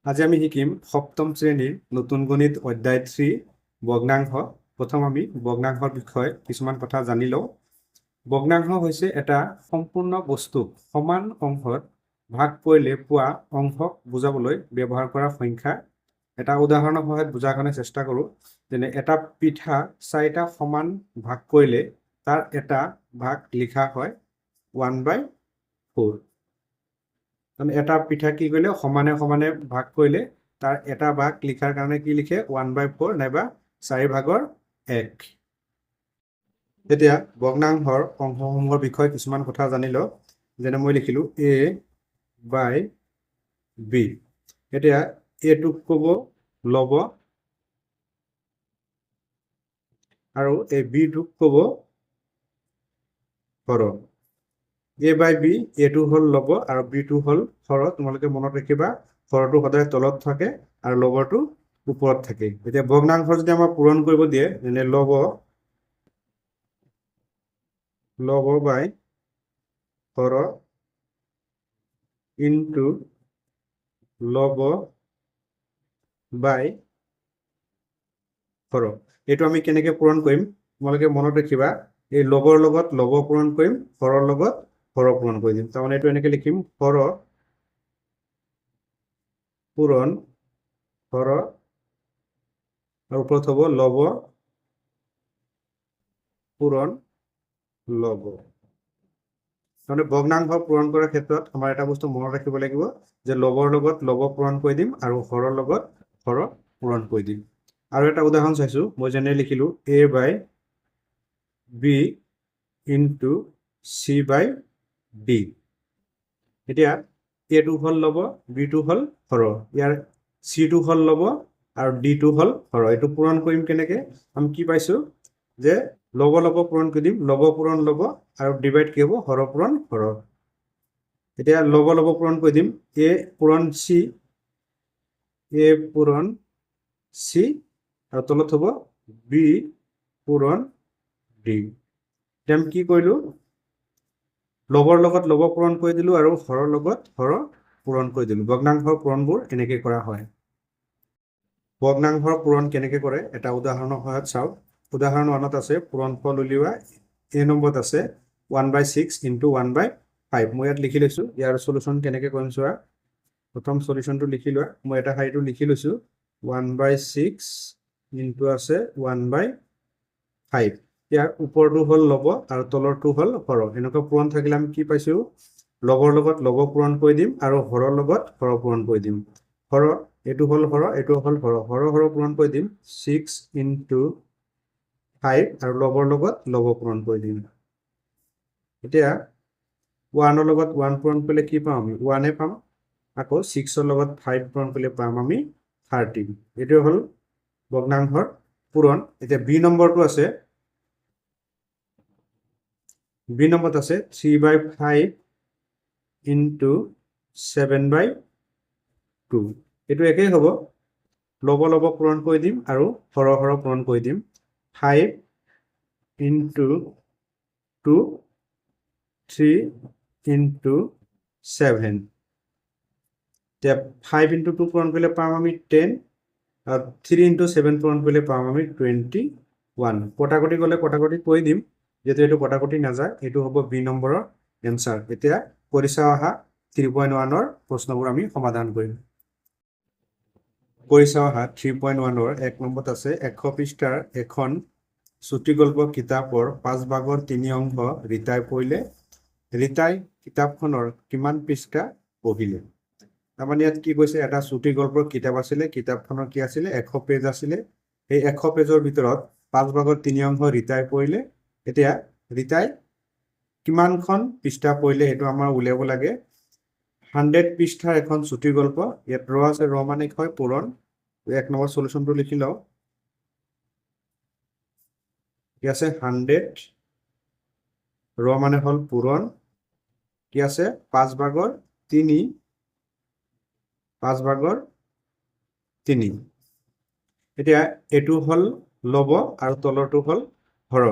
আজি আমি শিকিম সপ্তম শ্ৰেণীৰ নতুন গণিত অধ্যায় 3 ভগ্নাংশ। প্ৰথম আমি ভগ্নাংশৰ বিষয়ে কিছুমান কথা জানি লওঁ। ভগ্নাংশ হৈছে এটা সম্পূৰ্ণ বস্তুক সমান অংশত ভাগ কৰিলে পোৱা অংশক বুজাবলৈ ব্যৱহাৰ কৰা সংখ্যা। এটা উদাহৰণৰ সহায়ত বুজাৰ কাৰণে চেষ্টা কৰোঁ। যেনে এটা পিঠা 4টা সমান ভাগ কৰিলে তাৰ এটা ভাগ লিখা হয় 1/4। এটা পিঠা কি কৰিলে সমানে সমানে ভাগ কৰিলে তাৰ এটা ভাগ লিখাৰ কাৰণে কি লিখে 1/4 নাইবা 4/1। এতিয়া ভগ্নাংশৰ অংশসমূহৰ বিষয়ে কিছুমান কথা জানি লওঁ। যেনে মই লিখিলো a/b। এতিয়া এটোক ক'ব লব আৰু এই বিটোক ক'ব হৰ। a/b এটো হল লব আৰু বিটো হল হৰ। তোমালোকে মনত ৰাখিবা হৰটো সদায় তলত থাকে আৰু লবটো ওপৰত থাকে। এতিয়া ভগ্নাংশ যদি আমাক পূৰণ কৰিব দিয়ে যেনে লব বাই হৰ ইনটু লব বাই হৰ, এইটো আমি কেনেকে পূৰণ কৰিম তোমালোকে মনত ৰাখিবা। এই লবৰ লগত লব পূৰণ কৰিম, হৰৰ লগত হৰ পূৰণ কৰি দিম। তাৰমানে এইটো এনেকে লিখিম হৰ পূৰণ হৰ আৰু ওপৰত হ'ব লব পূৰণ লব। তাৰমানে ভগ্নাংশ পূৰণ কৰাৰ ক্ষেত্ৰত আমাৰ এটা বস্তু মনত ৰাখিব লাগিব যে লবৰ লগত লব পূৰণ কৰি দিম আৰু হৰৰ লগত হৰ পূৰণ কৰি দিম। আৰু এটা উদাহৰণ চাইছো, মই যেনে লিখিলো a/b ইনটু c/d। এতিয়া এটো হল লব, বিটো হল হৰ, ইয়াৰ চিটো হল লব আৰু ডিটো হল হৰ। এইটো পূৰণ কৰিম কেনেকে? আমি কি পাইছো যে লব লব পূৰণ কৰি দিম, লব পূৰণ লব আৰু ডিভাইড কি হ'ব হৰ পূৰণ হৰ। এতিয়া লব লব পূৰণ কৰি দিম, a পূৰণ c, a পূৰণ c আৰু তলত হ'ব b পূৰণ d। এতিয়া আমি কি কৰিলো লবৰ লগত লব পূৰণ কৰি দিলো আৰু হৰৰ লগত হৰ পূৰণ কৰি দিলো। ভগ্নাংশৰ পূৰণবোৰ এনেকে কৰা হয়। ভগ্নাংশৰ পূৰণ কেনেকে কৰে এটা উদাহৰণৰ সহায়ত চাওক। উদাহৰণ 1ত আছে পূৰণফল উলিওৱা। a নম্বৰত আছে 1/6 ইনটু 1/5। মই ইয়াত লিখি লৈছো। ইয়াৰ সলিউশন কেনেকে কৰিম চোৱা। প্ৰথম সলিউশনটো লিখি লোৱা। মই এটা শাৰীটো লিখি লৈছো 1/6 ইনটু আছে 1/5। ইয়াৰ ওপৰটো হল লব আৰু তলৰটো হল হৰ। এনেকুৱা পূৰণ থাকিলে আমি কি পাইছো লবৰ লগত লব পূৰণ কৰি দিম আৰু হৰৰ লগত হৰ পূৰণ কৰি দিম। হৰ এইটো হল হৰ, এইটো হল হৰ, হৰ হৰ পূৰণ কৰি দিম 6 ইনটু 5 আৰু লবৰ লগত লব পূৰণ কৰি দিম। এতিয়া 1ৰ লগত 1 পূৰণ কৰিলে কি পাম আমি 1 পাম। আকৌ 6ৰ লগত 5 পূৰণ কৰিলে পাম আমি 13। এইটো হল ভগ্নাংশৰ পূৰণ। এতিয়া বি নম্বৰটো আছে, বি নম্বৰত আছে 3/5 ইনটু 7/2। এইটো একেই হ'ব, লব লব পূৰণ কৰি দিম আৰু হৰ হৰ পূৰণ কৰি দিম। 5 ইনটু 2, 3 ইনটু 7। এতিয়া 5 ইনটু 2 পূৰণ কৰিলে পাম আমি 10 আৰু 3 ইনটু 7 পূৰণ কৰিলে পাম আমি 21। কটাকটি গ'লে কটাকটি কৰি দিম, যেহেতু এইটো কটাকটি নাযায়। এইটো হ'ব বি নম্বৰৰ এনচাৰ। এতিয়া পৰীক্ষা অহা 3.1ৰ প্ৰশ্নবোৰ আমি সমাধান কৰিম। পৰীক্ষা অহা 3.1ৰ 1 নম্বৰত আছে 100 পৃষ্ঠাৰ এখন চুটিগল্প কিতাপৰ 5 ভাগৰ 3 অংশ ৰীতাই পঢ়িলে। ৰীতাই কিতাপখনৰ কিমান পৃষ্ঠা পঢ়িলে? তাৰমানে ইয়াত কি কৈছে, এটা চুটি গল্পৰ কিতাপ আছিলে, কিতাপখনৰ কি আছিলে 100 পেজ আছিলে। এই 100 পেজৰ ভিতৰত 5 ভাগৰ 3 অংশ ৰীতাই পঢ়িলে। এতিয়া ৰীতাই কিমানখন পৃষ্ঠা পঢ়িলে সেইটো আমাৰ উলিয়াব লাগে। 100 পৃষ্ঠাৰ এখন চুটি গল্প, ইয়াত ৰ আছে, ৰ মানে হয় পূৰণ। 1 নম্বৰ সলিউশনটো লিখি লওঁ। কি আছে 100, ৰ মানে হল পূৰণ, কি আছে 5 ভাগৰ 3, 5 ভাগৰ 3। এতিয়া এইটো হল লব আৰু তলৰটো হল হৰ।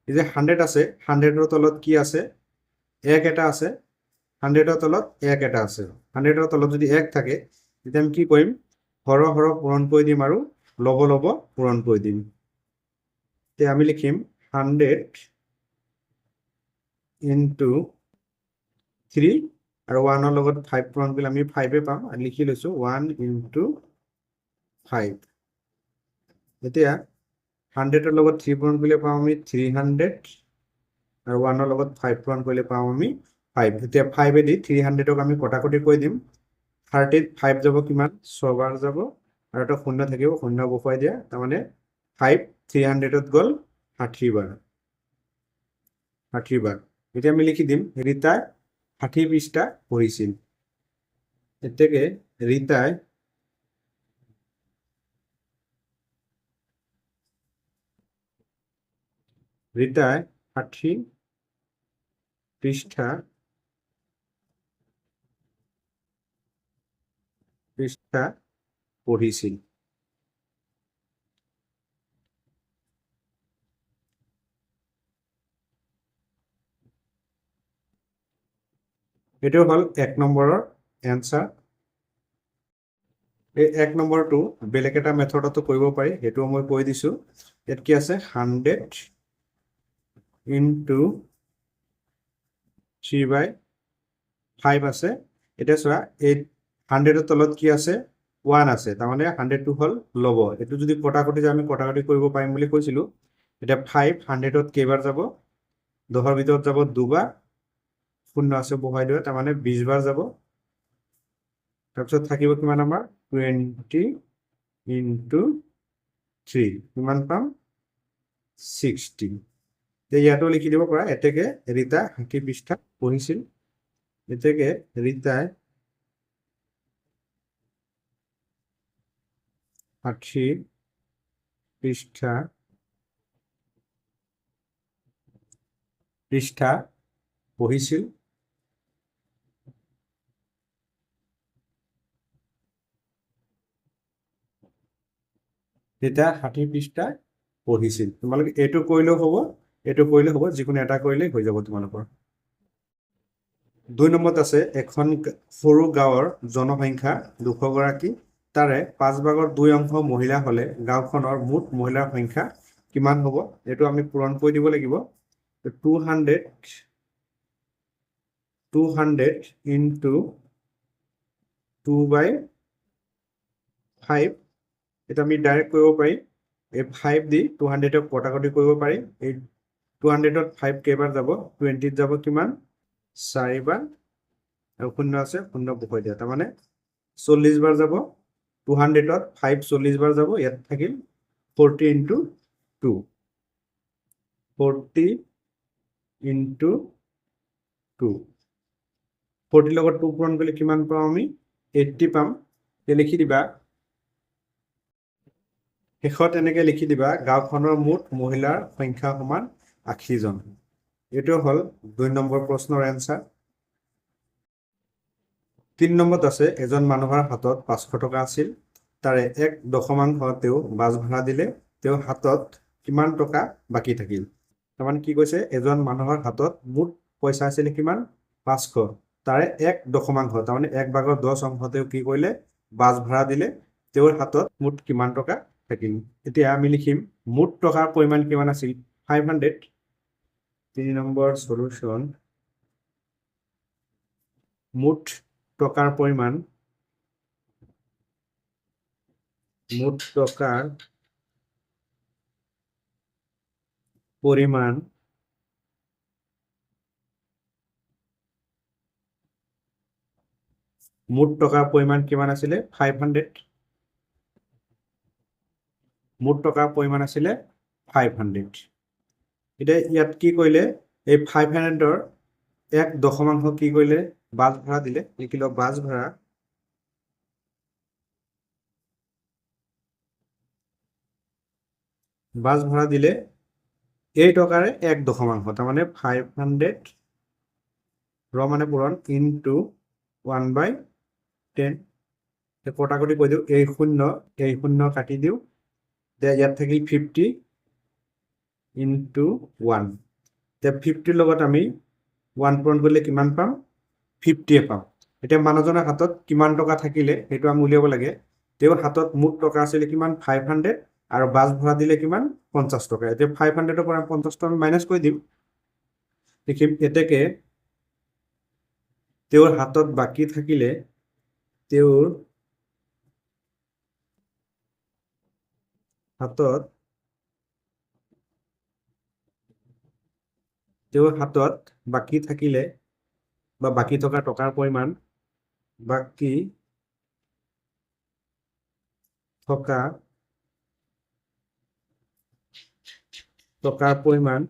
এই যে 100 আছে, 100ৰ তলত কি আছে 1 এটা আছে, 100ৰ তলত 1 এটা আছে। 100ৰ তলত যদি 1 থাকে তেতিয়া আমি কি কৰিম হৰ পূৰণ কৰি দিম আৰু লব পূৰণ কৰি দিম তেতিয়া আমি লিখিম 100 into 3 আৰু 1 ৰ লগত 5 পূৰণ কৰিলে আমি 5 এ পাম আৰু লিখি লৈছো 1 into 5 এতিয়া 100 ৰ লগত 3 পূৰণ কৰিলে পাম আমি 300 আৰু 1 ৰ লগত 5 পূৰণ কৰিলে পাম আমি 5 এতিয়া 5 এ দি 300 ক আমি কটাকটি কৰি দিম 30 5 যাব কিমান 6 বাৰ যাব আৰু এটা শূন্য থাকিব শূন্য বহাই দিয়া তাৰ মানে 5 300 ত গল 60 বাৰ 60 বাৰ এতিয়া আমি লিখি দিম ৰীতাই 60 পৃষ্ঠা পঢ়িছিল এতেকে ৰীতাই ৰীতাই 60 পৃষ্ঠা পঢ়িছিল এটো হল 1 নম্বৰৰ এনসাৰ এই 1 নম্বৰটো বেলেগ এটা মেথডতো কৰিব পাৰি হেতু মই কৈ দিছো ইয়াত কি আছে 100 into 3/5 আছে এটা চোৱা এই 100 ৰ তলত কি আছে 1 আছে তাৰ মানে 100 টো হল লব এটো যদি কটাকটি আমি কটাকটি কৰিব পাৰিম বুলি কৈছিলো এটা 5 100 ত কেইবাৰ যাব 10 ৰ ভিতৰত যাব দুবাৰ শূন্য আছে বহাই দিও তাৰ মানে 20 বাৰ যাব তাৰপিছত থাকিব কিমান আমাৰ 20 into 3 কিমান পাম 60 ইয়াতো লিখি দিব পৰা এতেকে ৰীতা 60 পৃষ্ঠা পঢ়িছিল এতেকে ৰীতাই 60 পৃষ্ঠা পঢ়িছিল ৰীতা 60 পৃষ্ঠা পঢ়িছিল তোমালোকে এটো কৰিলেও হ'ব যিকোনো এটা কৰিলে হৈ যাব তোমালোকৰ 2 নম্বৰত আছে এখন সৰু গাঁৱৰ জনসংখ্যা 200 গৰাকী তাৰে 5 ভাগৰ 2 অংশ মহিলা হলে গাঁওখনৰ মুঠ মহিলাৰ সংখ্যা কিমান হ'ব এটো আমি পূৰণ কৰি দিব লাগিব 200 into 2/5 এটা আমি ডাইৰেক্ট কৰিব পাৰি এই 5 দি 200 ক কটাকটি কৰিব পাৰি এই 200 ত 5 কেইবাৰ যাব 20 ত যাব কিমান 4 বাৰ আৰু শূন্য আছে শূন্য বহাই দিয়া তাৰ মানে 40 বাৰ যাব 200 ত 5 40 বাৰ যাব ইয়াত থাকিল 40 into 2 40 into 2 40 লগত 2 পূৰণ কৰিলে কিমান পাম আমি 80 পাম তে লিখি দিবা শেষত এনেকে লিখি দিবা গাঁওখনৰ মুঠ মহিলাৰ সংখ্যা সমান 80 জন এটো হল 2 নম্বৰ প্ৰশ্নৰ এনসাৰ 3 নম্বৰত আছে এজন মানুহৰ হাতত 500 টকা আছিল তাৰে 1 দশমাংশ তেও বাস ভাড়া দিলে তেও হাতত কিমান টকা বাকি থাকিল তাৰমানে কি কৈছে এজন মানুহৰ হাতত মুঠ পইচা আছিল কিমান 500 তাৰে 1 দশমাংশ তাৰমানে 1 ভাগৰ 10 অংশ তেও কি কৰিলে বাস ভাড়া দিলে তেওৰ হাতত মুঠ কিমান টকা থাকিল এতিয়া আমি লিখিম মুঠ টকাৰ পৰিমাণ কিমান আছিল 500 3 নম্বৰ সলিউশন মুঠ টকাৰ পৰিমাণ মুঠ টকাৰ পৰিমাণ মুঠ টকাৰ পৰিমাণ কিমান আছিল 500 মুঠ টকাৰ পৰিমাণ আছিল 500 এটা ইয়াত কি কৰিলে এই 500 ৰ 1 দশমাংশ কি কৰিলে বাস ভাড়া দিলে লিখিলো বাস ভাড়া দিলে এই টকাৰে 1 দশমাংশ তাৰ মানে 500 ৰ মানে পূৰণ ইনটু 1/10 কটাকটি কৰি দিও এই শূন্য কাটি দিও ইয়াত থাকিল 50 into 1 তে 50 লগত আমি 1 পূৰণ কৰিলে কিমান পাম 50 পাম এতিয়া মানুহজনৰ হাতত কিমান টকা থাকিলে সেইটো আমি উলিয়াব লাগে তেওঁৰ হাতত মুঠ টকা আছিল কিমান 500 আৰু বাছ ভৰা দিলে কিমান 50 টকা এতিয়া 500 পৰা 50 টকা মাইনাস কৰি দিম দেখিম এতেকে তেওঁৰ হাতত বাকি থাকিলে তেওঁৰ হাতত বাকি থাকিলে বা বাকি থকা টকাৰ পৰিমাণ বাকি থকা টকাৰ পৰিমাণ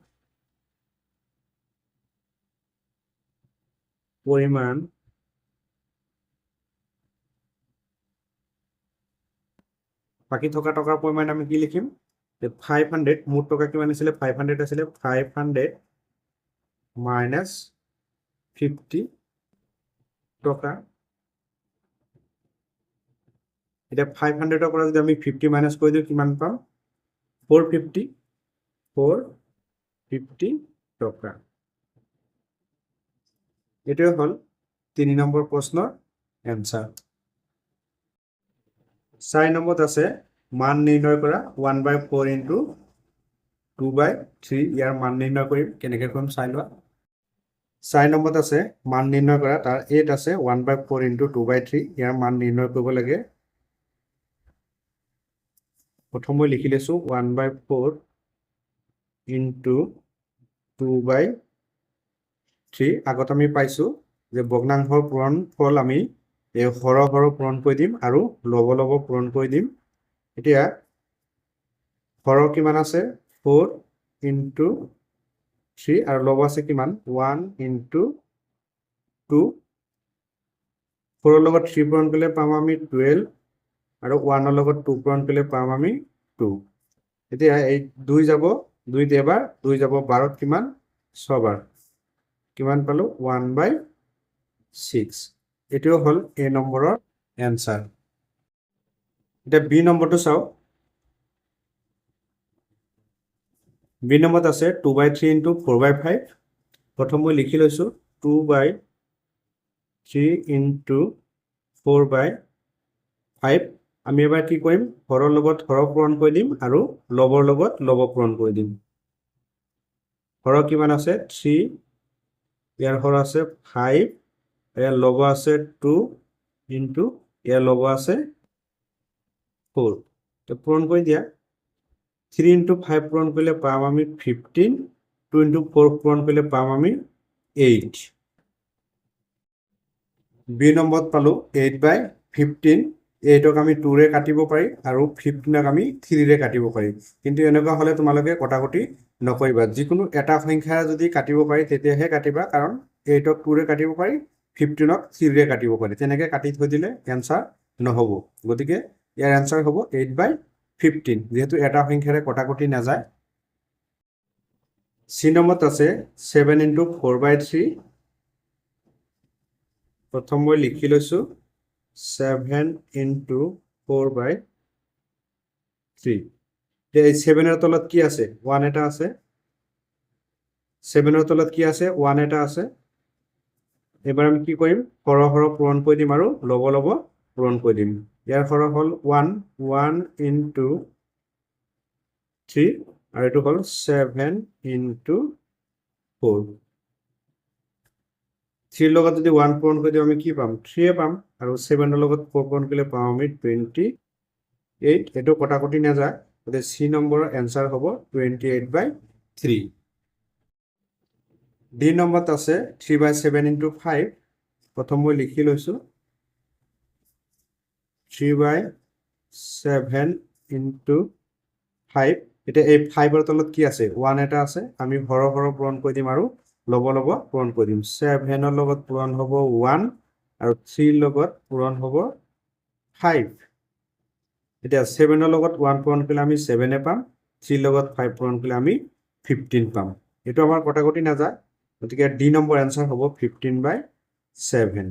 বাকি থকা টকাৰ পৰিমাণ আমি কি লিখিম 500 মুঠ টকা কিমান আছিল 500 আছিল 500 minus 50 টকা এটা 500 পৰা যদি আমি 50 মাইনাস কৰি দিও কিমান পাম 450 টকা এটো হল 3 নম্বৰ প্ৰশ্নৰ এনসাৰ 4 নম্বৰত আছে মান নিৰ্ণয় কৰা 1/4 into 2/3 ইয়াৰ মান নিৰ্ণয় কৰিম কেনেকৈ কৰিম চাই লোৱা 4 নম্বৰত আছে মান নিৰ্ণয় কৰা তাৰ 8 আছে 1/4 into 2/3 ইয়াৰ মান নিৰ্ণয় কৰিব লাগে প্ৰথম মই লিখি লৈছো 1/4 into 2/3 আগত আমি পাইছো যে ভগ্নাংশৰ পূৰণফল আমি এই হৰ পূৰণ কৰি দিম আৰু লব পূৰণ কৰি দিম এতিয়া হৰ কিমান আছে 4 into 3 আৰু লব আছে কিমান 1 into 2 4 ৰ লগত 3 পূৰণ কৰিলে পাম আমি 12 আৰু 1 ৰ লগত 2 পূৰণ কৰিলে পাম আমি 2 এতিয়া এই 2 যাব 2 এবাৰ 2 যাব 12 কিমান 6 বাৰ কিমান পালো 1/6 এটো হল এ নম্বৰৰ এনসাৰ এটা বি নম্বৰটো চাও বি নম্বৰত আছে 2/3 into 4/5 প্ৰথম মই লিখি লৈছো 2/3 into 4/5 আমি এবাৰ কি কৰিম হৰৰ লগত হৰ পূৰণ কৰি দিম আৰু লবৰ লগত লব পূৰণ কৰি দিম হৰ কিমান আছে 3 ইয়াৰ হৰ আছে 5 ইয়াৰ লব আছে 2 into ইয়াৰ লব আছে 4 তো পূৰণ কৰি দিয়া 3 into 5 পূৰণ কৰিলে পাম আমি 15 2 into 4 পূৰণ কৰিলে পাম আমি 8 বি নম্বৰত পালো 8/15 8ক আমি 2 ৰে কাটিব পাৰি আৰু 15ক আমি 3 ৰে কাটিব পাৰি কিন্তু এনেকুৱা হলে তোমালোকে কটাকটি নকৰিবা যিকোনো এটা সংখ্যা যদি কাটিব পাৰি তেতিয়াহে কাটিবা কাৰণ 8ক 2 ৰে কাটিব পাৰি 15ক 3 ৰে কাটিব পাৰি তেনেকৈ কাটি থৈ দিলে এনসাৰ নহব গতিকে ইয়াৰ এনসাৰ হ'ব 8/15 যেহেতু এটা সংখ্যাৰে কটাকটি না যায় সি নম্বৰত আছে 7 into 4/3 প্ৰথম মই লিখি লৈছো 7 into 4/3 এই 7 এর তলত কি আছে 1 এটা আছে 7 এর তলত কি আছে 1 এটা আছে এবাৰ আমি কি কৰিম হৰ পূৰণ কৰি দিম আৰু লব পূৰণ কৰি দিম ইয়াৰ হৰ হল 1 into 3 আৰু এটো হল 7 into 4 3 লগত যদি 1 পূৰণ কৰি দিও আমি কি পাম 3 পাম আৰু 7 ৰ লগত 4 পূৰণ কৰিলে পাম আমি 28 এটো কটাকটি না যায় গতিকে সি নম্বৰৰ এনসাৰ হ'ব 28/3 ডি নম্বৰত আছে 3/7 into 5 প্ৰথম মই লিখি লৈছো 3/7 into 5 এটা এই 5 ৰ তলত কি আছে 1 এটা আছে আমি হৰ পূৰণ কৰি দিম আৰু লব পূৰণ কৰি দিম 7 ৰ লগত পূৰণ হ'ব 1 আৰু 3 ৰ লগত পূৰণ হ'ব 5 এতিয়া 7 ৰ লগত 1 পূৰণ কৰিলে আমি 7 পাম 3 ৰ লগত 5 পূৰণ কৰিলে আমি 15 পাম এটো আমাৰ কটাকটি না যায় গতিকে ডি নম্বৰ এনসাৰ হ'ব 15/7